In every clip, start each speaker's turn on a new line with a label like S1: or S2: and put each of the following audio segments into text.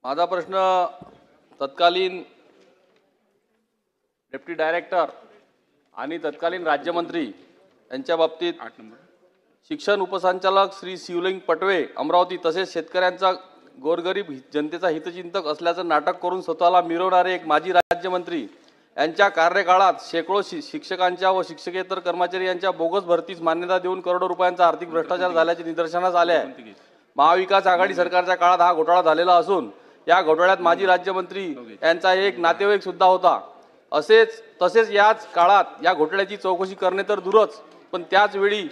S1: माझा प्रश्न तत्कालीन डेप्टी डायरेक्टर आणि तत्कालीन राज्यमंत्री यांच्या बाबतीत शिक्षण उपसंचालक श्री शिवलिंग पटवे अमरावती तसेच शेतकऱ्यांचा गोरगरीब जनतेचा हितचिंतक असल्याचं नाटक करून स्वतःला मिरवणारे एक माजी राज्यमंत्री यांच्या कार्यकाळात शेकडो शिक्षकांच्या व शिक्षकेतर कर्मचारी यांच्या बोगस भरतीस मान्यता देऊन करोडो रुपयांचा आर्थिक भ्रष्टाचार झाल्याचे निदर्शनास आले आहे। महाविकास आघाडी सरकारच्या काळात हा घोटाळा झालेला असून या घोटाळ्यात माजी राज्यमंत्री यांचा एक नातेवाईक सुद्धा होता। तसेच याच काळात या घोटाळ्याची चौकशी करणे तर दूरच, पण त्याच वेळी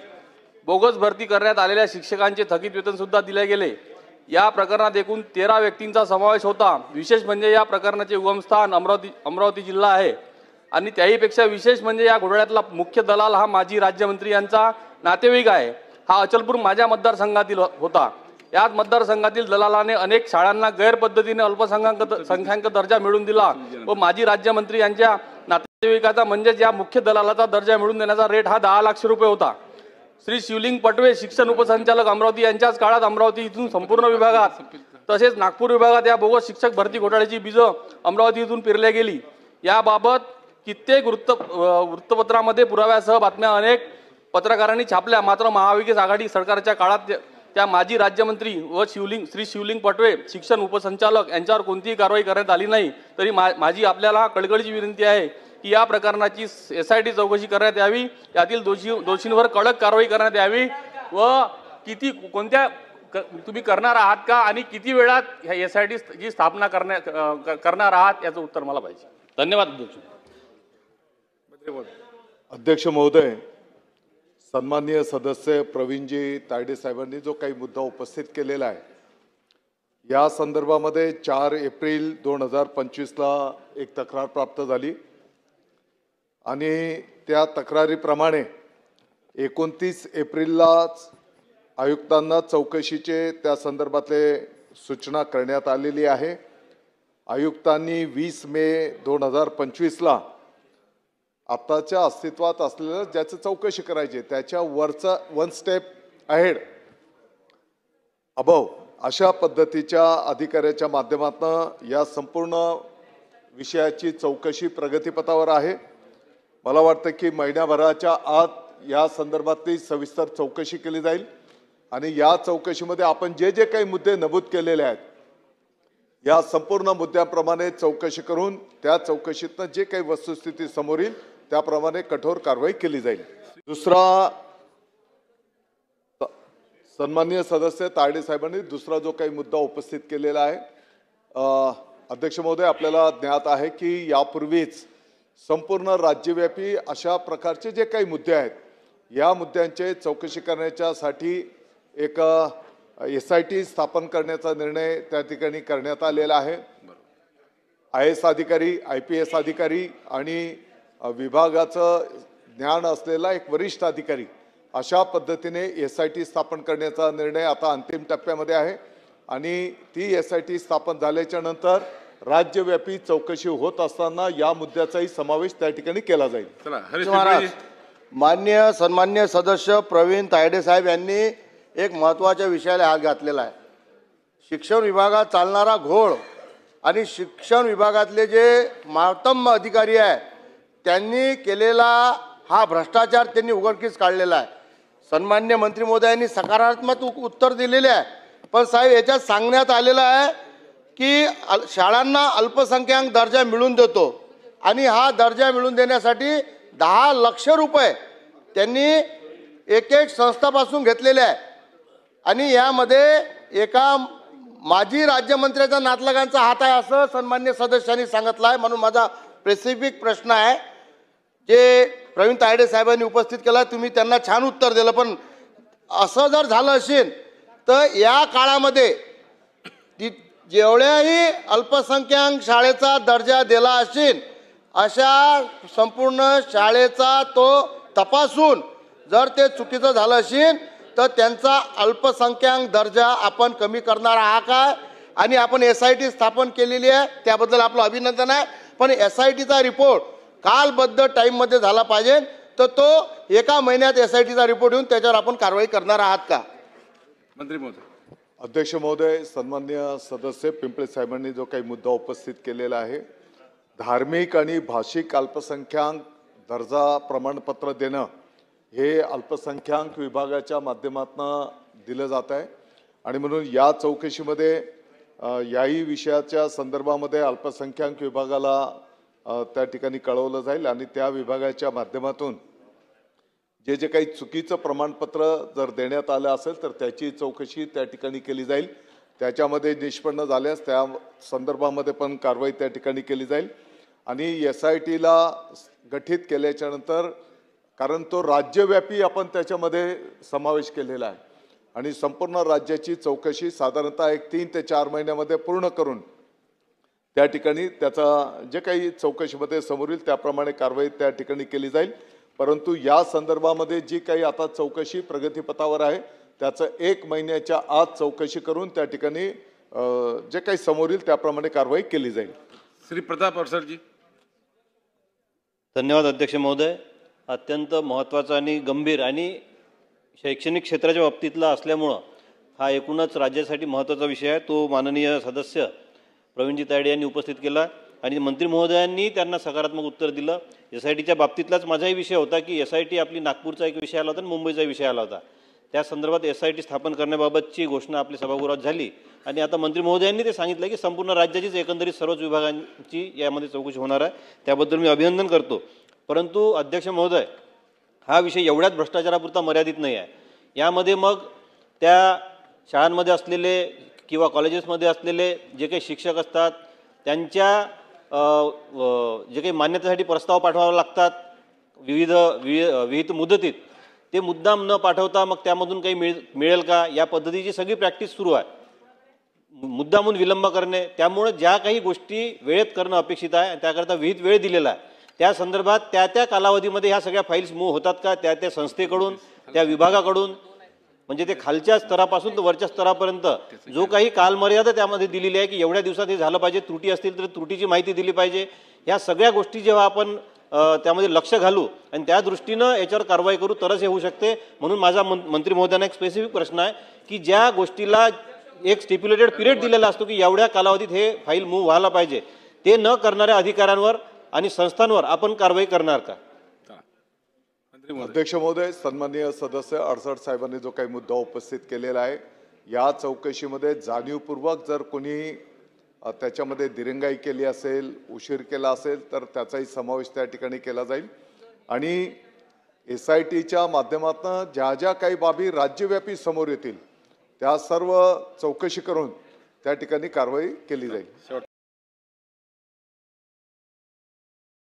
S1: बोगस भरती करण्यात आलेल्या शिक्षकांचे थकीत वेतन सुद्धा दिले गेले। या प्रकरणात एकूण 13 व्यक्तींचा समावेश होता। विशेष म्हणजे या प्रकरणाचे उगमस्थान अमरावती जिल्हा आहे आणि त्याहीपेक्षा विशेष म्हणजे या घोटाळ्यातला मुख्य दलाल हा माजी राज्यमंत्री यांचा नातेवाईक आहे। हा अचलपूर माझ्या मतदारसंघातील होता। याच मतदारसंघातील दलालाने अनेक शाळांना गैरपद्धतीने अल्पसंख्याक दर्जा मिळवून दिला व माजी राज्यमंत्री यांच्या नातेवाईकाचा म्हणजे या मुख्य दलालाचा दर्जा मिळवून देण्याचा रेट हा 10 लाख रुपये होता। श्री शिवलिंग पटवे शिक्षण उपसंचालक अमरावती यांच्याच काळात अमरावती इथून संपूर्ण विभागात तसेच नागपूर विभागात या बोगस शिक्षक भरती घोटाळ्याची बीज अमरावती इथून पेरल्या गेली। याबाबत कित्येक वृत्तपत्रामध्ये पुराव्यासह बातम्या अनेक पत्रकारांनी छापल्या, मात्र महाविकास आघाडी सरकारच्या काळात त्या माजी राज्यमंत्री व श्री शिवलिंग पटवे शिक्षण उपसंचालक यांच्यावर कोणतीही कारवाई करण्यात आली नाही। तरी माझी आपल्याला कळकळीची विनंती आहे की या प्रकरणाची SIT चौकशी करण्यात यावी, यातील दोषींवर कडक कारवाई करण्यात यावी व कोणत्या तुम्ही करणार आहात का आणि किती वेळात SIT ची स्थापना करणार आहात याचं उत्तर मला पाहिजे। धन्यवाद
S2: अध्यक्ष महोदय, सन्माननीय सदस्य प्रवीणजी तायडे साहेबांनी जो काही मुद्दा उपस्थित केलेला आहे या संदर्भामध्ये 4 एप्रिल 2025 ला एक तक्रार प्राप्त झाली आणि त्या तक्रारीप्रमाणे 29 एप्रिललाच आयुक्तांना चौकशीचे त्या संदर्भातले सूचना करण्यात आलेली आहे। आयुक्तांनी 20 मे 2025 ला आताच्या अस्तित्वात असलेलं ज्याची चौकशी करायची त्याच्या वरचा 1 स्टेप अहेड अबव अशा पद्धतीच्या अधिकाऱ्याच्या माध्यमातून या संपूर्ण विषयाची चौकशी प्रगतीपथावर आहे। मला वाटतं की महिन्याभराच्या आत या संदर्भातली सविस्तर चौकशी केली जाईल आणि या चौकशीमध्ये आपण जे काही मुद्दे नमूद केलेले आहेत या संपूर्ण मुद्द्यांप्रमाणे चौकशी करून त्या चौकशीतनं जे काही वस्तुस्थिती समोर येईल त्याप्रमाणे कठोर कारवाई केली जाईल। दुसरा, सन्माननीय सदस्य तायडे साहेबांनी दुसरा जो काही मुद्दा उपस्थित केलेला आहे, अध्यक्ष महोदय आपल्याला ज्ञात आहे की यापूर्वीच संपूर्ण राज्यव्यापी अशा प्रकारचे जे काही मुद्दे आहेत या मुद्द्यांचे चौकशी करण्यासाठी एक SIT स्थापन करण्याचा निर्णय त्या ठिकाणी करण्यात आलेला आहे। IAS अधिकारी, IPS अधिकारी आणि विभागाचं ज्ञान असलेला एक वरिष्ठ अधिकारी अशा पद्धतीने SIT स्थापन करण्याचा निर्णय आता अंतिम टप्प्यामध्ये आहे आणि ती SIT स्थापन झाल्याच्या नंतर राज्यव्यापी चौकशी होत असताना या मुद्द्याचाही समावेश त्या ठिकाणी केला जाईल।
S3: माननीय सन्मान्य सदस्य प्रवीण तायडे साहेब यांनी एक महत्त्वाच्या विषयाला हात घातलेला आहे। शिक्षण विभागात चालणारा घोळ आणि शिक्षण विभागातले जे मातम अधिकारी आहे त्यांनी केलेला हा भ्रष्टाचार त्यांनी उघडकीस काढलेला आहे। सन्मान्य मंत्री महोदयांनी सकारात्मक उत्तर दिलेले आहे, पण साहेब याच्यात सांगण्यात आलेलं आहे की शाळांना अल्पसंख्याक दर्जा मिळवून देतो आणि हा दर्जा मिळवून देण्यासाठी 10 लाख रुपये त्यांनी एक संस्थापासून घेतलेले आहे आणि यामध्ये एका माजी राज्यमंत्र्याचा नातलगांचा हात आहे असं सन्मान्य सदस्यांनी सांगितलं आहे। म्हणून माझा स्पेसिफिक प्रश्न आहे जे प्रवीण तायडे साहेबांनी उपस्थित केला, तुम्ही त्यांना छान उत्तर दिलं, पण असं जर झालं असेल तर या काळामध्ये जेवढ्याही अल्पसंख्याक शाळेचा दर्जा दिला असेल अशा संपूर्ण शाळेचा तो तपासून जर ते चुकीचं झालं असेल तर त्यांचा अल्पसंख्याक दर्जा आपण कमी करणार आहात का? आणि आपण SIT स्थापन केलेली आहे त्याबद्दल आपलं अभिनंदन आहे, पण SITचा रिपोर्ट कालबद्ध टाईममध्ये झाला पाहिजे, तर तो एका महिन्यात SITचा रिपोर्ट येऊन त्याच्यावर आपण कारवाई करणार आहात का?
S1: मंत्री महोदय,
S2: अध्यक्ष महोदय, सन्मान्य सदस्य पिंपळे साहेबांनी जो काही मुद्दा उपस्थित केलेला आहे, धार्मिक आणि भाषिक अल्पसंख्याक दर्जा प्रमाणपत्र देणं हे अल्पसंख्याक विभागाच्या माध्यमातून दिलं जात आहे आणि म्हणून या चौकशीमध्ये याही विषयाच्या संदर्भामध्ये अल्पसंख्याक विभागाला त्या ठिकाणी कळवलं जाईल आणि त्या विभागाच्या माध्यमातून जे काही चुकीचं प्रमाणपत्र जर देण्यात आलं असेल तर त्याची चौकशी त्या ठिकाणी केली जाईल. त्याच्यामध्ये निष्पन्न झाल्यास त्या संदर्भामध्ये पण कारवाई त्या ठिकाणी केली जाईल आणि SITला गठीत केल्याच्या नंतर, कारण तो राज्यव्यापी आपण त्याच्यामध्ये समावेश केलेला आहे आणि संपूर्ण राज्याची चौकशी साधारणतः 3 ते 4 महिन्यामध्ये पूर्ण करून त्या ठिकाणी त्याचा जे काही चौकशीमध्ये समोर येईल त्याप्रमाणे कारवाई त्या ठिकाणी केली जाईल. परंतु या संदर्भामध्ये जी काही आता चौकशी प्रगतीपथावर आहे त्याचं 1 महिन्याच्या आत चौकशी करून त्या ठिकाणी जे काही समोर येईल त्याप्रमाणे कारवाई केली जाईल.
S4: श्री प्रताप अडसरजी.
S5: धन्यवाद अध्यक्ष महोदय. अत्यंत महत्त्वाचा आणि गंभीर आणि शैक्षणिक क्षेत्राच्या बाबतीतला असल्यामुळं हा एकूणच राज्यासाठी महत्त्वाचा विषय आहे. तो माननीय सदस्य प्रवीणजी तायडे यांनी उपस्थित केला आणि मंत्री महोदयांनी त्यांना सकारात्मक उत्तर दिलं. SITच्या बाबतीतलाच माझाही विषय होता की SIT आपली नागपूरचा एक विषय आला होता आणि मुंबईचा विषय आला होता. त्या संदर्भात SIT स्थापन करण्याबाबतची घोषणा आपल्या सभागृहात झाली आणि आता मंत्री महोदयांनी ते सांगितलं की संपूर्ण राज्याचीच एकंदरीत सर्वच विभागांची यामध्ये चौकशी होणार आहे. त्याबद्दल मी अभिनंदन करतो. परंतु अध्यक्ष महोदय, हा विषय एवढ्याच भ्रष्टाचारापुरता मर्यादित नाही आहे. यामध्ये मग त्या शाळांमध्ये असलेले किंवा कॉलेजेसमध्ये असलेले जे काही शिक्षक असतात त्यांच्या जे काही मान्यतेसाठी प्रस्ताव पाठवावे लागतात विविध मुदतीत, ते मुद्दाम न पाठवता मग त्यामधून काही मिळेल का, या पद्धतीची सगळी प्रॅक्टिस सुरू आहे. मुद्दामून विलंब करणे, त्यामुळे ज्या काही गोष्टी वेळेत करणं अपेक्षित आहे त्याकरता विहित वेळ दिलेला आहे. त्या संदर्भात त्या कालावधीमध्ये ह्या सगळ्या फाईल्स मूव्ह होतात का, त्या संस्थेकडून, त्या विभागाकडून, म्हणजे ते खालच्या स्तरापासून तर वरच्या स्तरापर्यंत जो काही कालमर्यादा त्यामध्ये दिलेली आहे की एवढ्या दिवसात हे झालं पाहिजे, त्रुटी असतील तर त्रुटीची माहिती दिली पाहिजे, ह्या सगळ्या गोष्टी जेव्हा आपण त्यामध्ये लक्ष घालू आणि त्या दृष्टीनं याच्यावर कारवाई करू तरच हे होऊ शकते. म्हणून माझा मंत्री महोदयांना एक स्पेसिफिक प्रश्न आहे की ज्या गोष्टीला एक स्टिप्युलेटेड पिरियड दिलेला असतो की एवढ्या कालावधीत हे फाईल मूव्ह व्हायला पाहिजे, ते न करणाऱ्या अधिकाऱ्यांवर आणि संस्थांवर आपण कारवाई करणार का?
S2: अध्यक्ष महोदय, सन्माननीय सदस्य अडसर साहेबांनी जो काही मुद्दा उपस्थित केलेला आहे, या चौकशीमध्ये जाणीवपूर्वक जर कोणी त्याच्यामध्ये दिरंगाई केली असेल, उशीर केला असेल तर त्याचाही समावेश त्या ठिकाणी केला जाईल आणि SITच्या माध्यमातून ज्या ज्या काही बाबी राज्यव्यापी समोर येतील त्या सर्व चौकशी करून त्या ठिकाणी कारवाई केली जाईल.